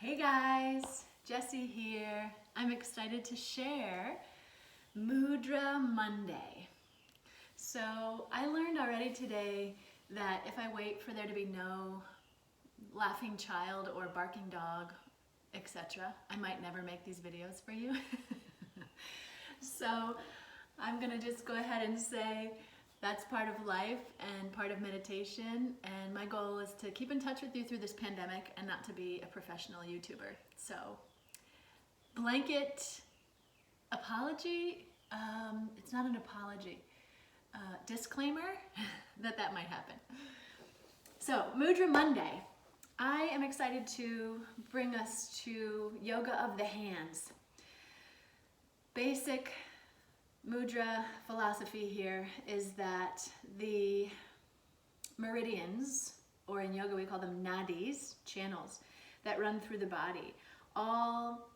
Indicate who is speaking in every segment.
Speaker 1: Hey guys, Jessie here. I'm excited to share Mudra Monday. So I learned already today that if I wait for there to be no laughing child or barking dog, etc., I might never make these videos for you. So I'm gonna just go ahead and say that's part of life and part of meditation, and my goal is to keep in touch with you through this pandemic and not to be a professional YouTuber. So, blanket apology, it's not an apology, disclaimer that might happen. So, Mudra Monday. I am excited to bring us to yoga of the hands. Basic Mudra philosophy here is that the meridians, or in yoga we call them nadis, channels, that run through the body, all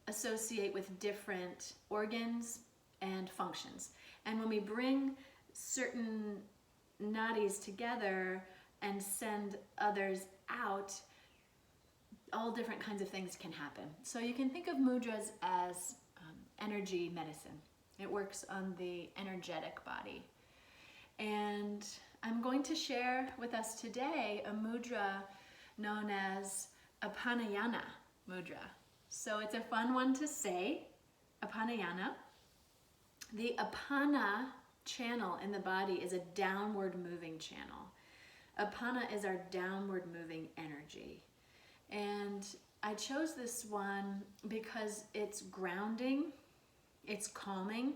Speaker 1: associate with different organs and functions. And when we bring certain nadis together and send others out, all different kinds of things can happen. So you can think of mudras as energy medicine. It works on the energetic body. And I'm going to share with us today a mudra known as Apanayama mudra. So it's a fun one to say, Apanayama. The Apana channel in the body is a downward moving channel. Apana is our downward moving energy. And I chose this one because it's grounding, it's calming,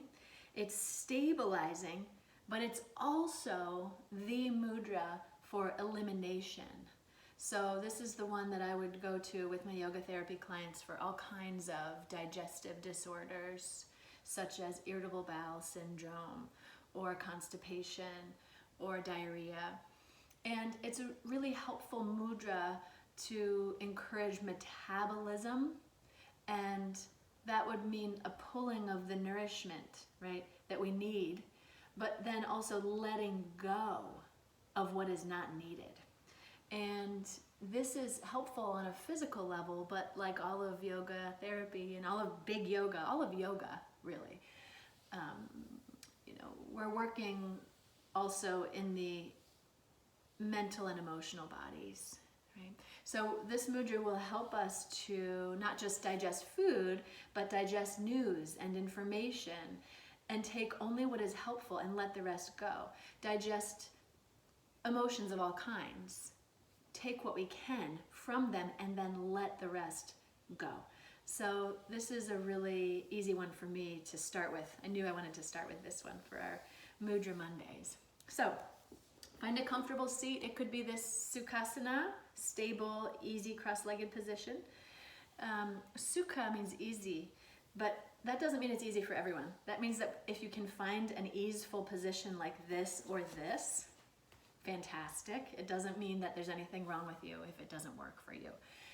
Speaker 1: it's stabilizing, but it's also the mudra for elimination. So this is the one that I would go to with my yoga therapy clients for all kinds of digestive disorders, such as irritable bowel syndrome, or constipation, or diarrhea. And it's a really helpful mudra to encourage metabolism, and that would mean a pulling of the nourishment, right, that we need, but then also letting go of what is not needed. And this is helpful on a physical level, but like all of yoga therapy and all of big yoga, all of yoga really, we're working also in the mental and emotional bodies. Right? So this mudra will help us to not just digest food, but digest news and information, and take only what is helpful and let the rest go. Digest emotions of all kinds. Take what we can from them and then let the rest go. So this is a really easy one for me to start with. I knew I wanted to start with this one for our Mudra Mondays. So find a comfortable seat. It could be this Sukhasana, stable, easy, cross-legged position. Sukha means easy, but that doesn't mean it's easy for everyone. That means that if you can find an easeful position like this or this, fantastic. It doesn't mean that there's anything wrong with you if it doesn't work for you.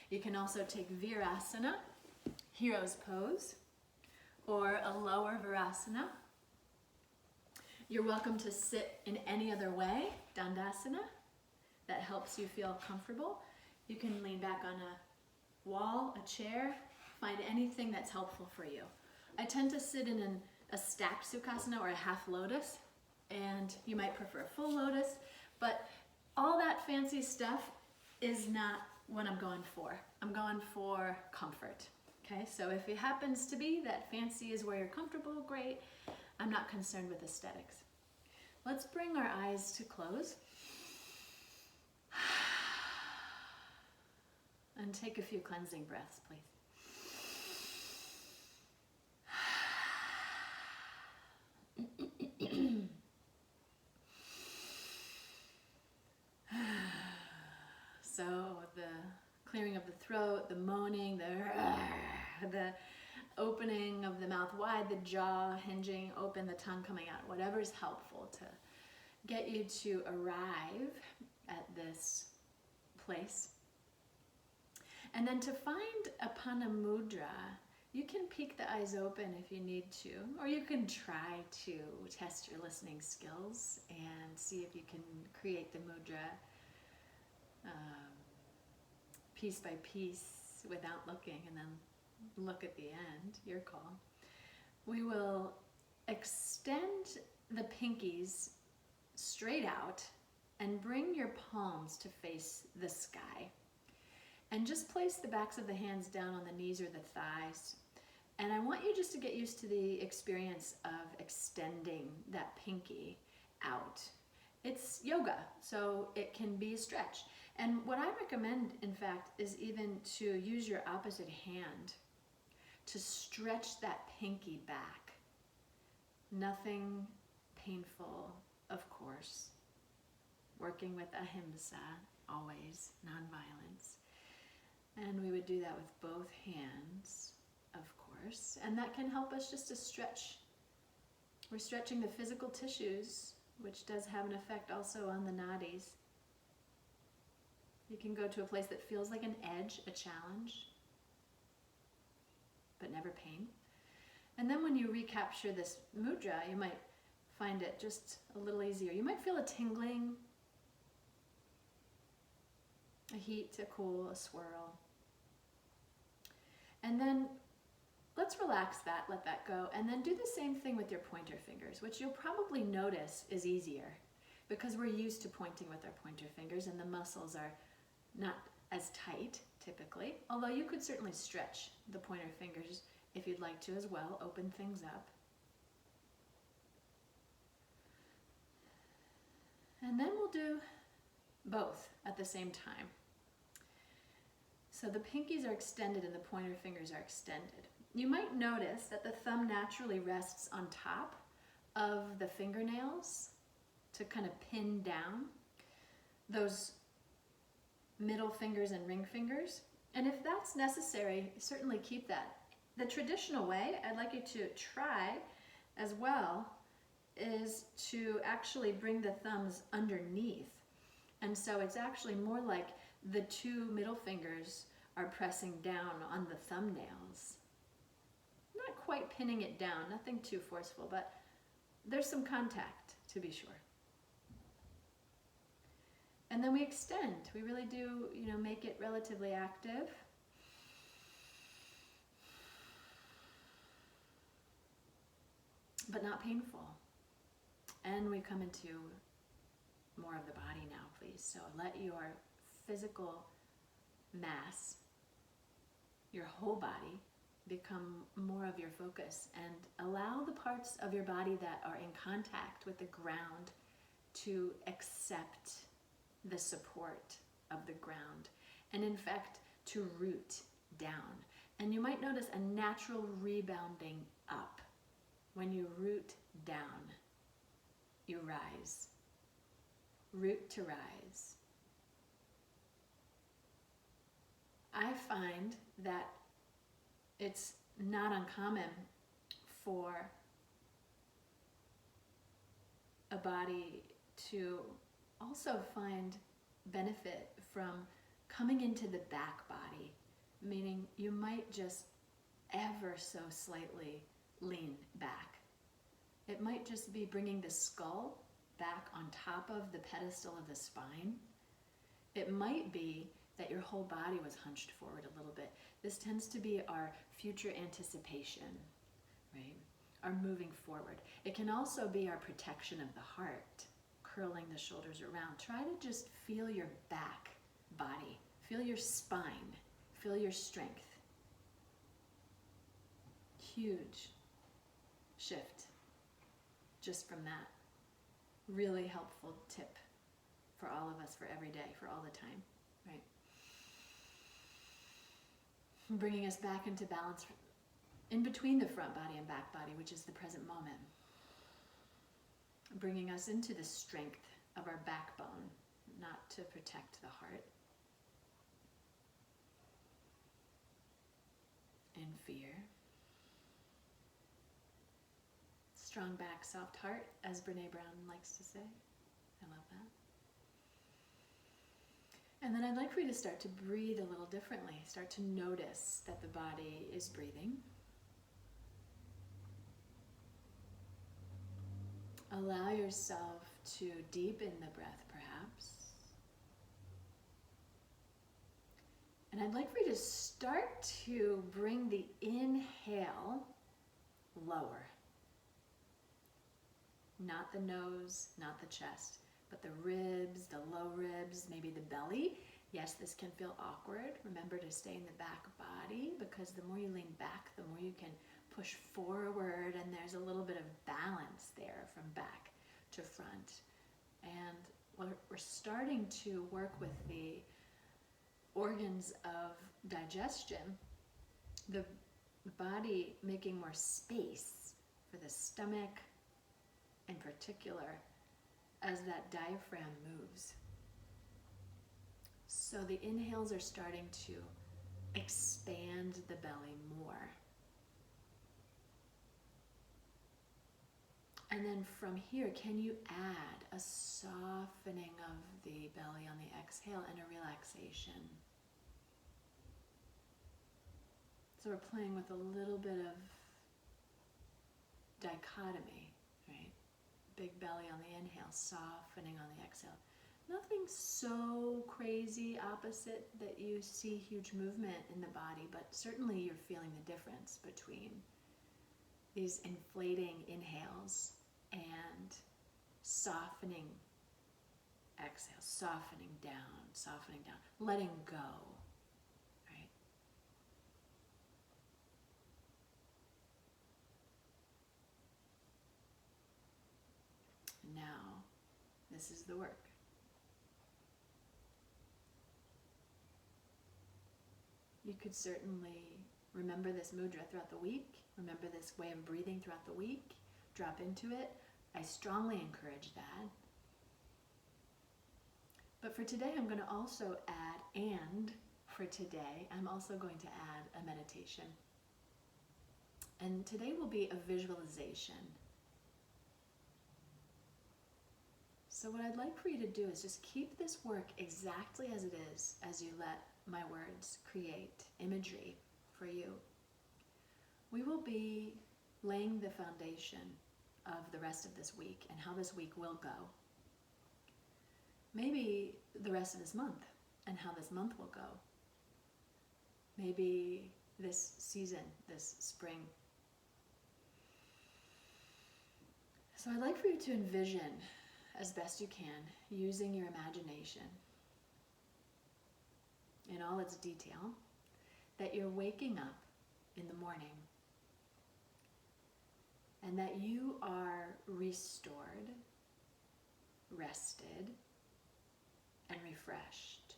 Speaker 1: You can also take Virasana, hero's pose, or a lower Virasana. You're welcome to sit in any other way, Dandasana, that helps you feel comfortable. You can lean back on a wall, a chair, find anything that's helpful for you. I tend to sit in a stacked Sukhasana or a half lotus, and you might prefer a full lotus, but all that fancy stuff is not what I'm going for. I'm going for comfort. Okay, so if it happens to be that fancy is where you're comfortable, great. I'm not concerned with aesthetics. Let's bring our eyes to close. And take a few cleansing breaths, please. So the clearing of the throat, the moaning, the opening of the mouth wide, the jaw hinging open, the tongue coming out, whatever's helpful to get you to arrive at this place. And then to find Apana Mudra, you can peek the eyes open if you need to, or you can try to test your listening skills and see if you can create the mudra piece by piece once without looking and then look at the end, your call. We will extend the pinkies straight out and bring your palms to face the sky. And just place the backs of the hands down on the knees or the thighs. And I want you just to get used to the experience of extending that pinky out. It's yoga, so it can be a stretch. And what I recommend, in fact, is even to use your opposite hand to stretch that pinky back. Nothing painful, of course. Working with ahimsa, always, nonviolence. And we would do that with both hands, of course. And that can help us just to stretch. We're stretching the physical tissues, which does have an effect also on the nadis. You can go to a place that feels like an edge, a challenge, but never pain. And then when you recapture this mudra, you might find it just a little easier. You might feel a tingling, a heat, a cool, a swirl. And then let's relax that, let that go, and then do the same thing with your pointer fingers, which you'll probably notice is easier because we're used to pointing with our pointer fingers and the muscles are not as tight typically, although you could certainly stretch the pointer fingers if you'd like to as well, open things up. And then we'll do both at the same time. So the pinkies are extended and the pointer fingers are extended. You might notice that the thumb naturally rests on top of the fingernails to kind of pin down those middle fingers and ring fingers. And if that's necessary, certainly keep that. The traditional way, I'd like you to try as well, is to actually bring the thumbs underneath. And so it's actually more like the two middle fingers are pressing down on the thumbnails. Not quite pinning it down, nothing too forceful, but there's some contact to be sure. And then we extend. We really do, make it relatively active. But not painful. And we come into more of the body now, please. So let your physical mass, your whole body, become more of your focus, and allow the parts of your body that are in contact with the ground to accept the support of the ground, and in fact to root down. And you might notice a natural rebounding up. When you root down, you rise. Root to rise. I find that it's not uncommon for a body to also find benefit from coming into the back body, meaning you might just ever so slightly lean back. It might just be bringing the skull back on top of the pedestal of the spine. It might be that your whole body was hunched forward a little bit. This tends to be our future anticipation, right? Our moving forward. It can also be our protection of the heart, curling the shoulders around. Try to just feel your back body. Feel your spine. Feel your strength. Huge shift just from that. Really helpful tip for all of us, for every day, for all the time, right? Bringing us back into balance in between the front body and back body, which is the present moment. Bringing us into the strength of our backbone, not to protect the heart and fear. Strong back, soft heart, as Brene Brown likes to say. I love that. And then I'd like for you to start to breathe a little differently. Start to notice that the body is breathing. Allow yourself to deepen the breath, perhaps. And I'd like for you to start to bring the inhale lower. Not the nose, not the chest, but the ribs, the low ribs, maybe the belly. Yes, this can feel awkward. Remember to stay in the back body, because the more you lean back, the more you can push forward, and there's a little bit of balance there from back to front. And we're starting to work with the organs of digestion, the body making more space for the stomach in particular as that diaphragm moves. So the inhales are starting to expand the belly more. And then from here, can you add a softening of the belly on the exhale and a relaxation? So we're playing with a little bit of dichotomy, right? Big belly on the inhale, softening on the exhale. Nothing so crazy opposite that you see huge movement in the body, but certainly you're feeling the difference between these inflating inhales and softening exhales, softening down, letting go, right? Now, this is the work. You could certainly remember this mudra throughout the week, remember this way of breathing throughout the week, drop into it. I strongly encourage that. But for today, I'm going to also add, I'm also going to add a meditation. And today will be a visualization. So what I'd like for you to do is just keep this work exactly as it is as you let my words create imagery for you. We will be laying the foundation of the rest of this week and how this week will go. Maybe the rest of this month and how this month will go. Maybe this season, this spring. So I'd like for you to envision as best you can, using your imagination in all its detail, that you're waking up in the morning and that you are restored, rested, and refreshed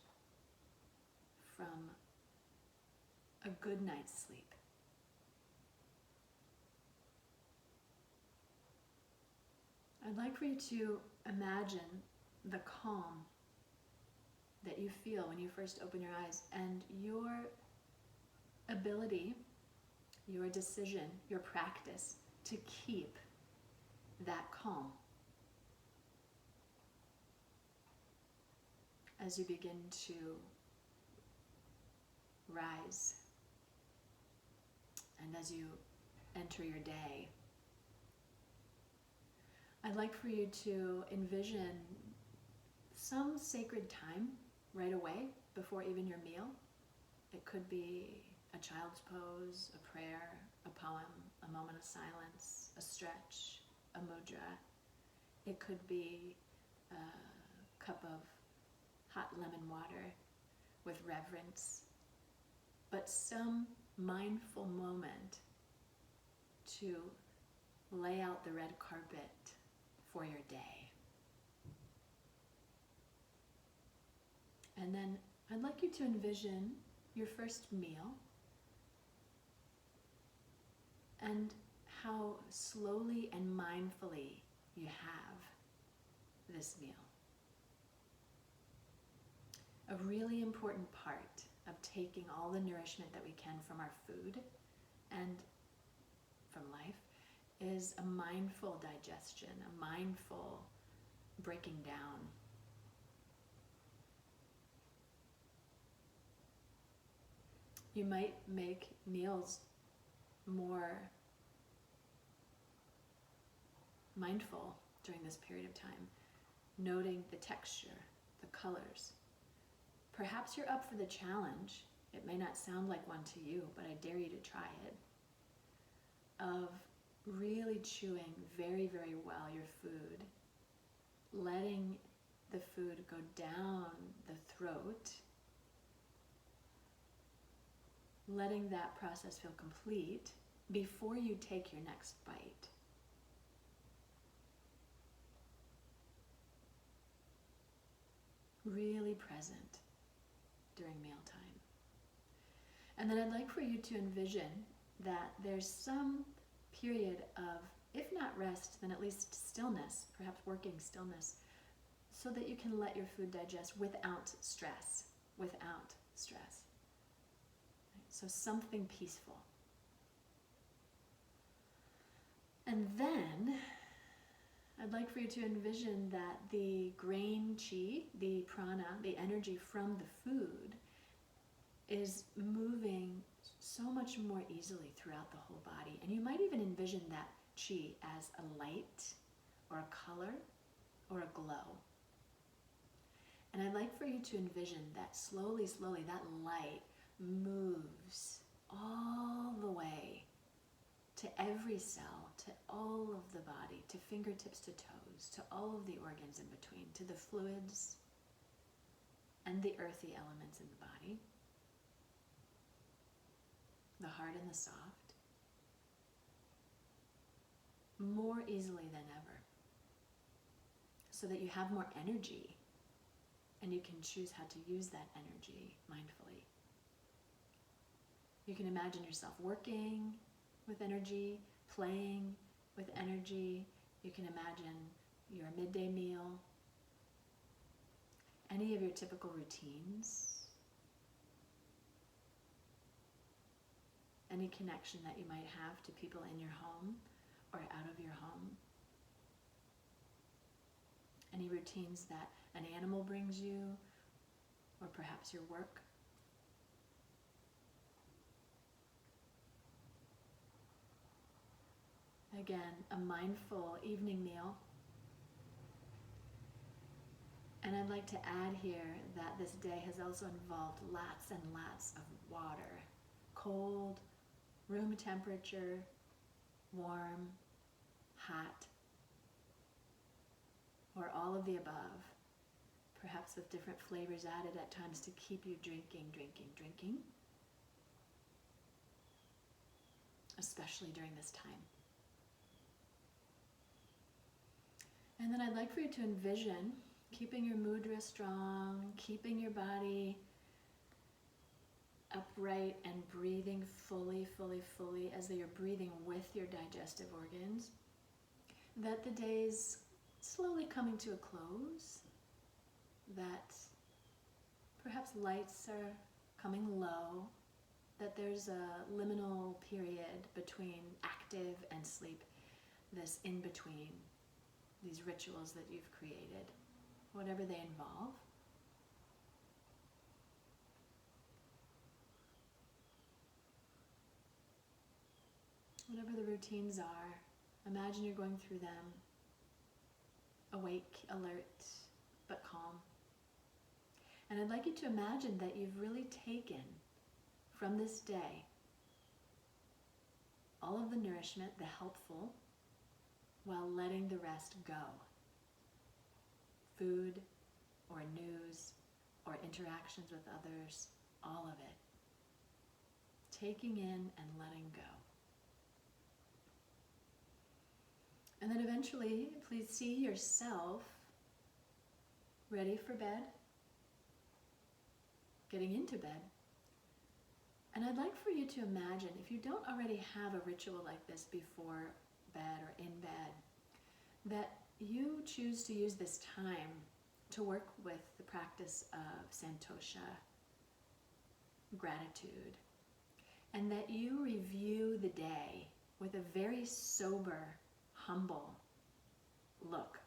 Speaker 1: from a good night's sleep. I'd like for you to imagine the calm that you feel when you first open your eyes and your ability, your decision, your practice to keep that calm as you begin to rise and as you enter your day. I'd like for you to envision some sacred time right away before even your meal. It could be a child's pose, a prayer, a poem, a moment of silence, a stretch, a mudra. It could be a cup of hot lemon water with reverence, but some mindful moment to lay out the red carpet for your day. And then I'd like you to envision your first meal and how slowly and mindfully you have this meal. A really important part of taking all the nourishment that we can from our food and from life is a mindful digestion, a mindful breaking down. You might make meals more mindful during this period of time, noting the texture, the colors. Perhaps you're up for the challenge It may not sound like one to you, but I dare you to try it. Of really chewing very, very well your food, letting the food go down the throat, letting that process feel complete before you take your next bite. Really present during mealtime. And then I'd like for you to envision that there's some period of, if not rest, then at least stillness, perhaps working stillness, so that you can let your food digest without stress, without stress. So something peaceful. And then I'd like for you to envision that the grain chi, the prana, the energy from the food, is moving so much more easily throughout the whole body. And you might even envision that chi as a light or a color or a glow. And I'd like for you to envision that slowly, slowly, that light moves all the way to every cell, to all of the body, to fingertips to toes, to all of the organs in between, to the fluids and the earthy elements in the body, the hard and the soft, more easily than ever, so that you have more energy and you can choose how to use that energy mindfully. You can imagine yourself working with energy, playing with energy. You can imagine your midday meal, any of your typical routines, any connection that you might have to people in your home or out of your home, any routines that an animal brings you, or perhaps your work. Again, a mindful evening meal. And I'd like to add here that this day has also involved lots and lots of water. Cold, room temperature, warm, hot, or all of the above. Perhaps with different flavors added at times to keep you drinking, especially during this time. And then I'd like for you to envision keeping your mudra strong, keeping your body upright and breathing fully, as though you're breathing with your digestive organs. That the day's slowly coming to a close, that perhaps lights are coming low, that there's a liminal period between active and sleep, this in-between, these rituals that you've created, whatever they involve. Whatever the routines are, imagine you're going through them, awake, alert, but calm. And I'd like you to imagine that you've really taken from this day all of the nourishment, the helpful, while letting the rest go. Food, or news, or interactions with others, all of it. Taking in and letting go. And then eventually, please see yourself ready for bed, getting into bed. And I'd like for you to imagine, if you don't already have a ritual like this before bed or in bed, that you choose to use this time to work with the practice of santosha, gratitude, and that you review the day with a very sober, humble look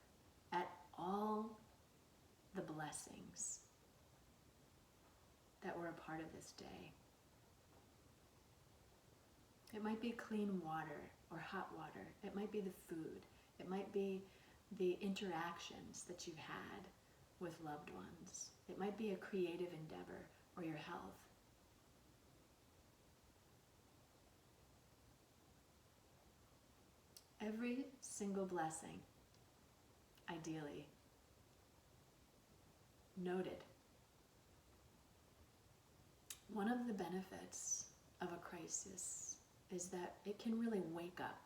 Speaker 1: at all the blessings that were a part of this day. It might be clean water or hot water. It might be the food. It might be the interactions that you've had with loved ones. It might be a creative endeavor or your health. Every single blessing, ideally, noted. One of the benefits of a crisis is that it can really wake up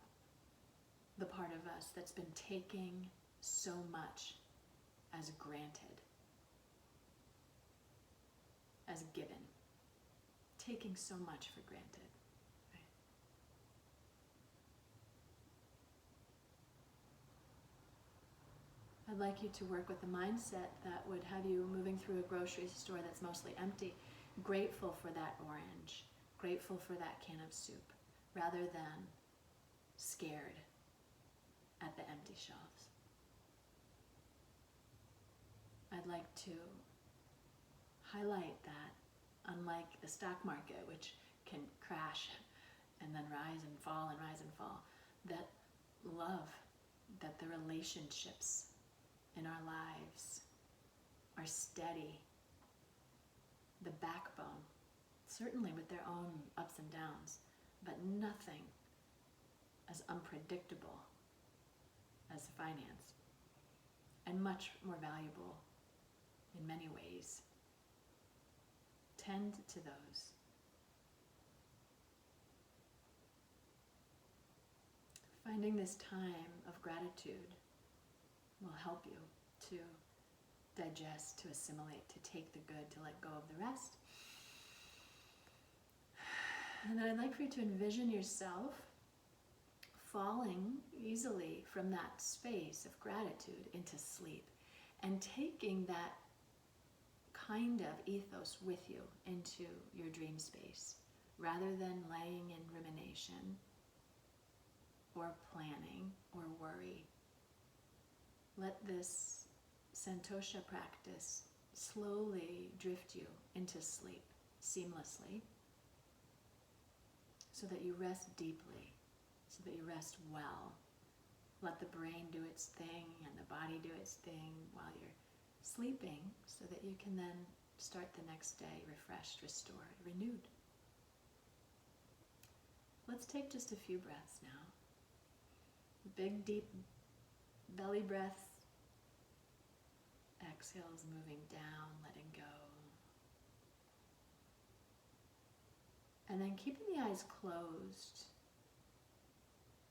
Speaker 1: the part of us that's been taking so much as granted, as given, taking so much for granted. I'd like you to work with a mindset that would have you moving through a grocery store that's mostly empty, grateful for that orange, grateful for that can of soup, rather than scared at the empty shelves. I'd like to highlight that, unlike the stock market, which can crash and then rise and fall and rise and fall, that love, that the relationships in our lives are steady, the backbone, certainly with their own ups and downs, but nothing as unpredictable as finance, and much more valuable in many ways. Tend to those. Finding this time of gratitude will help you to digest, to assimilate, to take the good, to let go of the rest. And then I'd like for you to envision yourself falling easily from that space of gratitude into sleep, and taking that kind of ethos with you into your dream space, rather than laying in rumination or planning or worry. Let this Santosha practice slowly drift you into sleep seamlessly, so that you rest deeply, so that you rest well. Let the brain do its thing and the body do its thing while you're sleeping, so that you can then start the next day refreshed, restored, renewed. Let's take just a few breaths now. Big, deep belly breaths. Exhales moving down, letting go. And then keeping the eyes closed,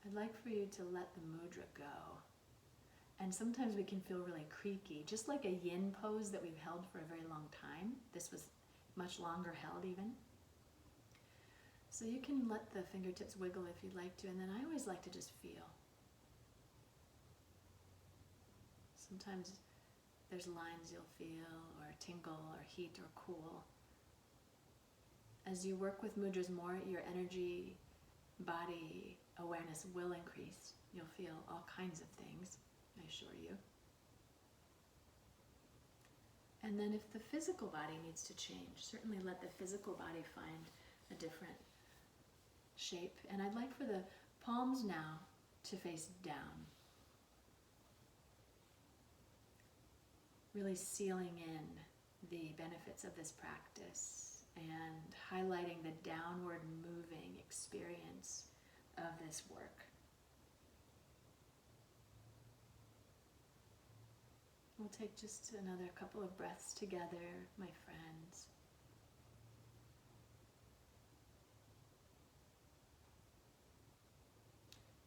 Speaker 1: I'd like for you to let the mudra go. And sometimes we can feel really creaky, just like a yin pose that we've held for a very long time. This was much longer held even. So you can let the fingertips wiggle if you'd like to, and then I always like to just feel. Sometimes there's lines you'll feel, or tingle, or heat, or cool. As you work with mudras more, your energy, body awareness will increase. You'll feel all kinds of things, I assure you. And then if the physical body needs to change, certainly let the physical body find a different shape. And I'd like for the palms now to face down. Really sealing in the benefits of this practice and highlighting the downward moving experience of this work. We'll take just another couple of breaths together, my friends.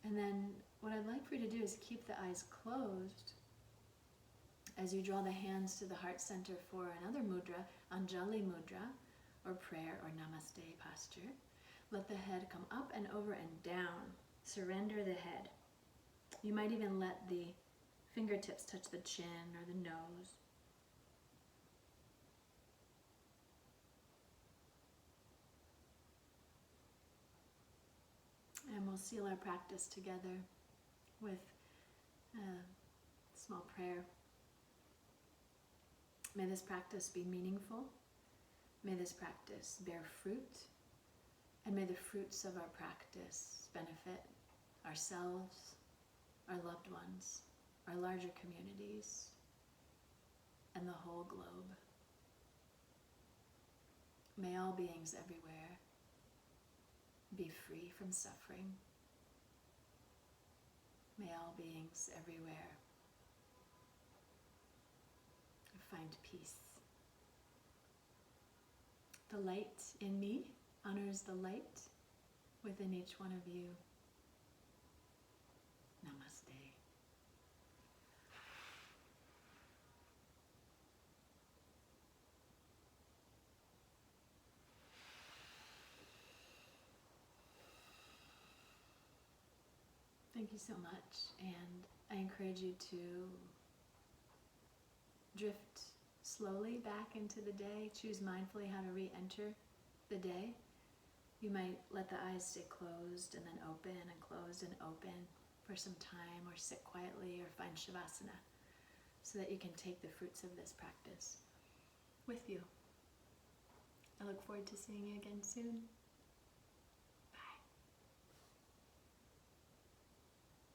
Speaker 1: And then what I'd like for you to do is keep the eyes closed as you draw the hands to the heart center for another mudra, Anjali Mudra, or prayer or namaste posture. Let the head come up and over and down. Surrender the head. You might even let the fingertips touch the chin or the nose. And we'll seal our practice together with a small prayer. May this practice be meaningful. May this practice bear fruit. And may the fruits of our practice benefit ourselves, our loved ones, our larger communities, and the whole globe. May all beings everywhere be free from suffering. May all beings everywhere find peace. The light in me honors the light within each one of you. Namaste. Thank you so much, and I encourage you to drift slowly back into the day. Choose mindfully how to re-enter the day. You might let the eyes stay closed and then open and closed and open for some time, or sit quietly, or find Shavasana, so that you can take the fruits of this practice with you. I look forward to seeing you again soon.